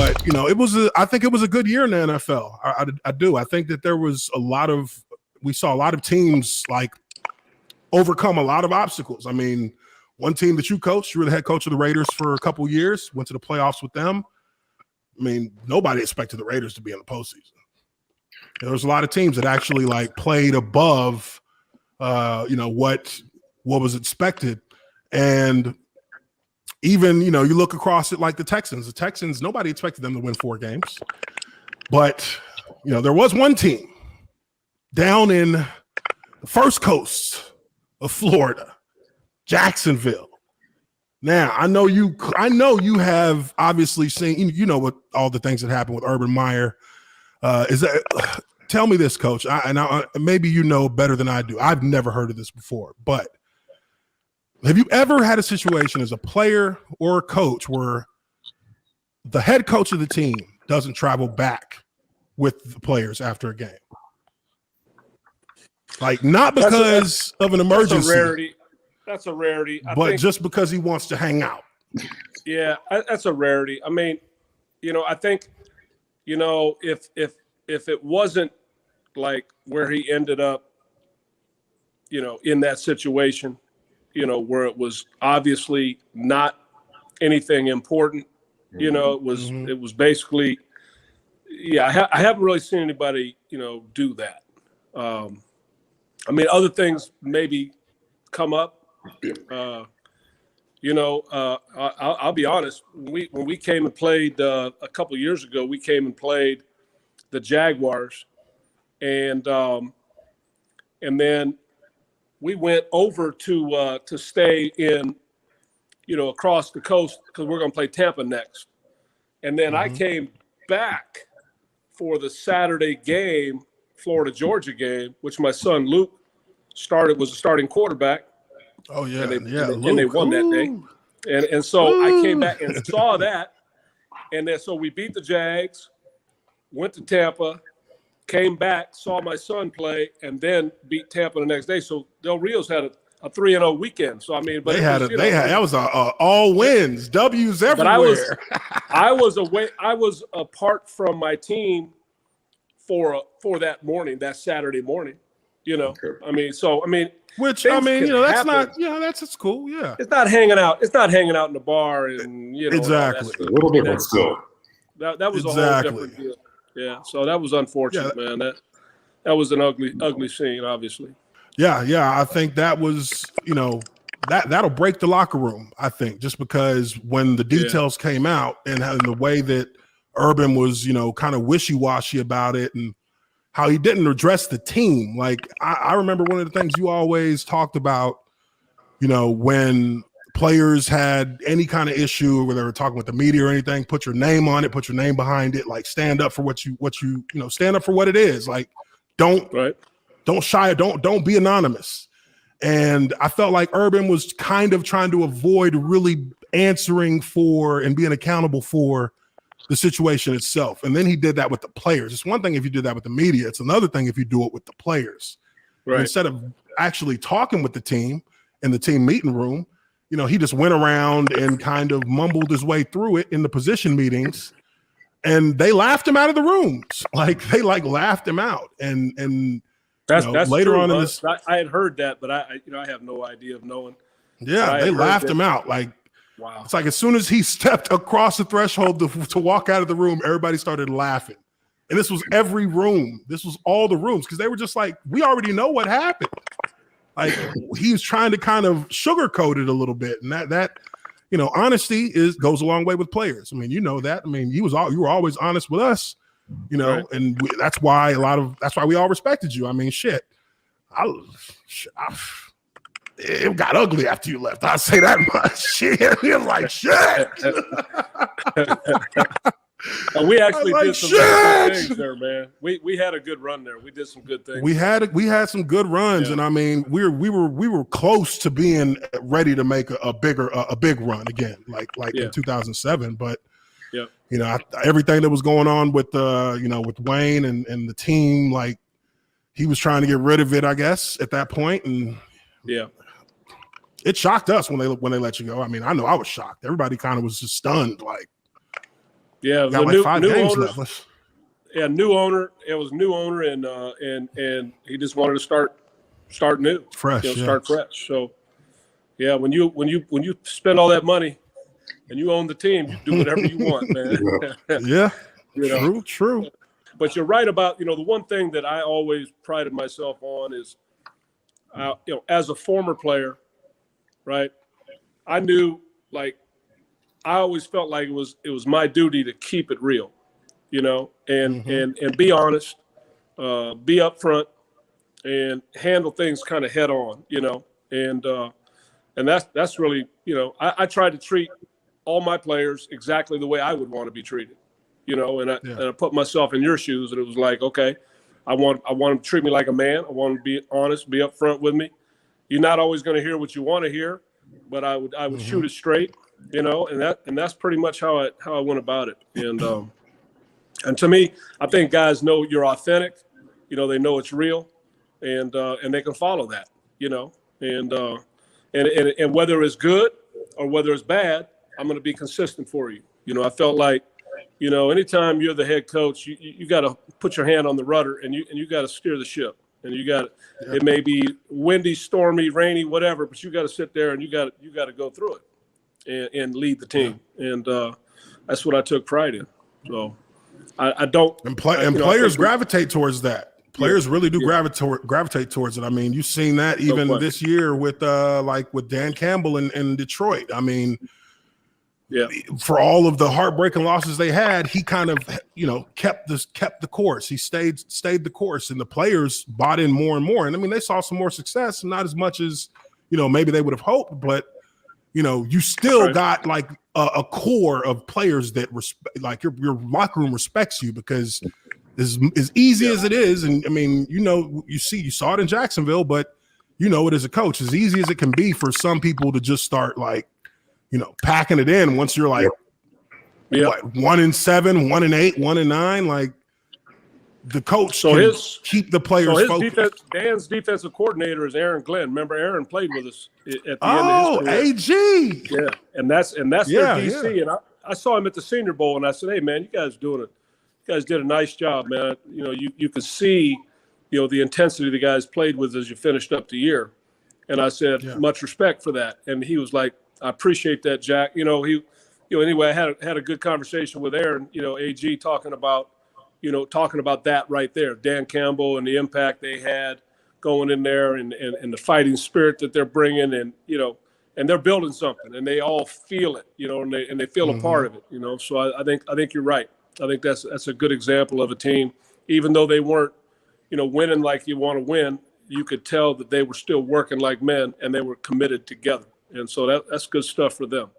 But I think it was a good year in the NFL. I do. I think that there was we saw a lot of teams like overcome a lot of obstacles. I mean, one team that you coached, you were the head coach of the Raiders for a couple of years, went to the playoffs with them. I mean, nobody expected the Raiders to be in the postseason. There was a lot of teams that actually like played above, what was expected. And even, you look across it like the Texans. The Texans, nobody expected them to win 4 games. But, there was one team down in the first coast of Florida, Jacksonville. Now, I know you have obviously seen, what all the things that happened with Urban Meyer. Tell me this, Coach, maybe you know better than I do. I've never heard of this before, but have you ever had a situation as a player or a coach where the head coach of the team doesn't travel back with the players after a game? Like, not because of an emergency. That's a rarity. But just because he wants to hang out. Yeah, that's a rarity. I mean, I think, if it wasn't like where he ended up, in that situation, where it was obviously not anything important, it was basically, I haven't really seen anybody, do that. I mean, other things maybe come up. I'll be honest. When we came and played a couple of years ago, we came and played the Jaguars, and then we went over to stay in, across the coast because we're going to play Tampa next, and then I came back for the Saturday game, Florida-Georgia game, which my son Luke was a starting quarterback. Oh yeah, and they won that day, and so I came back and saw that, and then so we beat the Jags, went to Tampa, came back, saw my son play, and then beat Tampa the next day. So Del Rio's had a 3-0 weekend. So I mean, but that was all wins, W's everywhere. But I was apart from my team for that morning, that Saturday morning. I mean, which that's happen. Not, that's cool. Yeah, it's not hanging out. It's not hanging out in the bar and exactly a little different still. That was a whole different deal. Yeah, so that was unfortunate, man. That was an ugly scene, obviously. Yeah. I think that was, that'll break the locker room. I think just because when the details came out and the way that Urban was, kind of wishy-washy about it and how he didn't address the team. Like I remember one of the things you always talked about, when players had any kind of issue where they were talking with the media or anything, put your name on it, put your name behind it, like stand up for what you stand up for what it is. Like don't shy, don't be anonymous. And I felt like Urban was kind of trying to avoid really answering for and being accountable for the situation itself. And then he did that with the players. It's one thing if you do that with the media. It's another thing if you do it with the players. Right. Instead of actually talking with the team in the team meeting room, he just went around and kind of mumbled his way through it in the position meetings, and they laughed him out of the rooms. Like they laughed him out. And that's later true, on in this, I had heard that, but I have no idea of knowing. Yeah, they laughed him out. Like, wow. It's like as soon as he stepped across the threshold to walk out of the room, everybody started laughing. And this was every room. This was all the rooms because they were just like, we already know what happened. Like he was trying to kind of sugarcoat it a little bit. And that honesty goes a long way with players. I mean, that. I mean, you were always honest with us, right. And that's why we all respected you. I mean, shit. It got ugly after you left. I'll say that much. Shit. It was like, shit. We actually did some good things there, man. We had a good run there. We did some good things. We had some good runs, and I mean, we were close to being ready to make a big run again, like in 2007. But everything that was going on with with Wayne and the team, like he was trying to get rid of it, I guess, at that point, and it shocked us when they let you go. I mean, I know I was shocked. Everybody kind of was just stunned, like. Yeah, it was got a like 5 games owner. left. Yeah, new owner. It was new owner, and he just wanted to start new, Fresh, start fresh. So, yeah, when you spend all that money and you own the team, you do whatever you want, man. Yeah, You true. But you're right about, the one thing that I always prided myself on is, as a former player, right? I knew, like, I always felt like it was my duty to keep it real, and be honest, be upfront, and handle things kind of head on, and that's really, I try to treat all my players exactly the way I would want to be treated, and I put myself in your shoes, and it was like, okay, I want them to treat me like a man. I want them to be honest, be upfront with me. You're not always going to hear what you want to hear, but I would shoot it straight, and that's pretty much how I went about it. And to me, I think guys know you're authentic, they know it's real, and they can follow that, and whether it's good or whether it's bad, I'm going to be consistent for you. I felt like, anytime you're the head coach, you got to put your hand on the rudder, and you got to steer the ship. And it may be windy, stormy, rainy, whatever, but you got to sit there and you got to go through it and lead the team. And that's what I took pride in. So I don't. And players gravitate towards that. Players really do gravitate towards it. I mean, you've seen that even this year with with Dan Campbell in Detroit. I mean, for all of the heartbreaking losses they had, he kind of kept the course. He stayed the course, and the players bought in more and more. And I mean, they saw some more success, not as much as maybe they would have hoped, but you still got like a core of players that respect, like your locker room respects you, because as easy as it is, and I mean, you saw it in Jacksonville, but it as a coach, as easy as it can be for some people to just start like packing it in once you're like 1-7, 1-8, 1-9, like the coach can keep the players focused. Dan's defensive coordinator is Aaron Glenn. Remember, Aaron played with us at the end of his career. AG. Yeah, and that's their DC. Yeah. And I saw him at the Senior Bowl, and I said, "Hey, man, you guys did a nice job, man. You could see, the intensity the guys played with as you finished up the year." And I said, "Much respect for that." And he was like, "I appreciate that, Jack." Anyway, I had a good conversation with Aaron, AG, talking about that right there, Dan Campbell and the impact they had going in there, and the fighting spirit that they're bringing, and they're building something, and they all feel it, and they feel a part of it, So I think you're right. I think that's a good example of a team, even though they weren't, winning like you want to win. You could tell that they were still working like men, and they were committed together. And so that's good stuff for them.